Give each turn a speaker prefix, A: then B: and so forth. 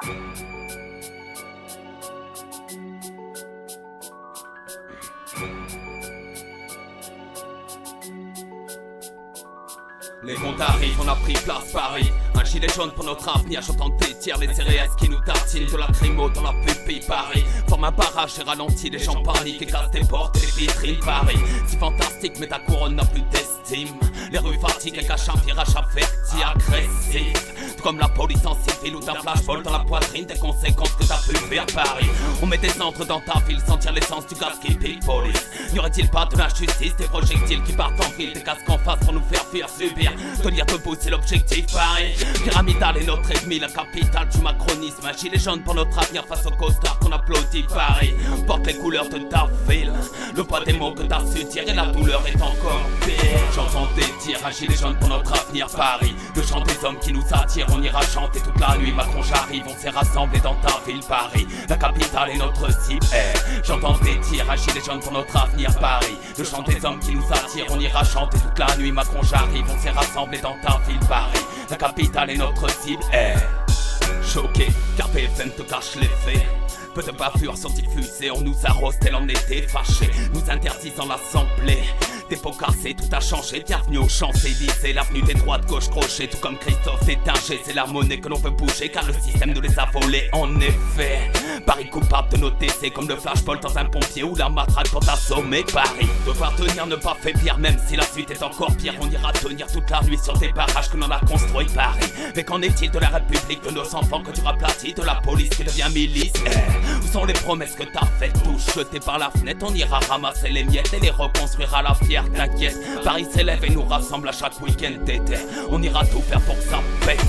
A: Les comptes arrivent, on a pris place Paris. Un gilet jaune pour notre avenir, j'entends des tirs, les céréales qui nous tartinent. De la crimo dans la pupille Paris. Forme un barrage et ralentit, les gens paniquent et cassent tes portes et les vitrines Paris. Si fantastique mais ta couronne n'a plus d'estime. Les rues fatiguent et cachent un virage averti, agressif. Comme la police en civil ou d'un flashball dans la poitrine. Des conséquences que t'as pu faire Paris. On met des centres dans ta ville, sentir l'essence du gaz qui pique police. N'y aurait-il pas de l'injustice, des projectiles qui partent en ville, des casques en face pour nous faire fuir, subir. Tenir debout c'est l'objectif Paris. Pyramidal est notre ennemi, la capitale du macronisme. Un gilet jaune pour notre avenir face aux costards qu'on applaudit Paris. Porte les couleurs de ta ville, le poids des mots que t'as su dire et la douleur est encore pire. J'entends des tirs, un gilet jaune pour notre avenir Paris. Le chant des hommes qui nous attirent, on ira chanter toute la nuit. Macron j'arrive, on s'est rassemblés dans ta ville Paris. La capitale est notre cible, j'entends des tirs, un gilet jaune pour notre avenir Paris. Le chant des hommes qui nous attirent, on ira chanter toute la nuit. Macron j'arrive, on s'est rassemblés dans ta ville Paris. La capitale est notre cible, choqué, car BFM te cache les faits. Peu de bavures sont diffusées, on nous arrose tel en été fâché. Nous interdisant l'assemblée. Des pots cassés, tout a changé, bienvenue aux Champs-Élysées. L'avenue des droites, gauche, crochet, tout comme Christophe Détinger. C'est la monnaie que l'on veut bouger, car le système nous les a volés en effet. Paris coupable de nos décès, comme le flashball dans un pompier ou la matraque pour t'assommer Paris. Devoir tenir ne pas faiblir, même si la suite est encore pire. On ira tenir toute la nuit sur des barrages que l'on a construit Paris. Mais qu'en est-il de la République, de nos enfants que tu raplatis, de la police qui devient milice? Où sont les promesses que t'as faites, tous jetées par la fenêtre? On ira ramasser les miettes et les reconstruire à la pierre. T'inquiète, Paris s'élève et nous rassemble à chaque week-end d'été. On ira tout faire pour que ça pète.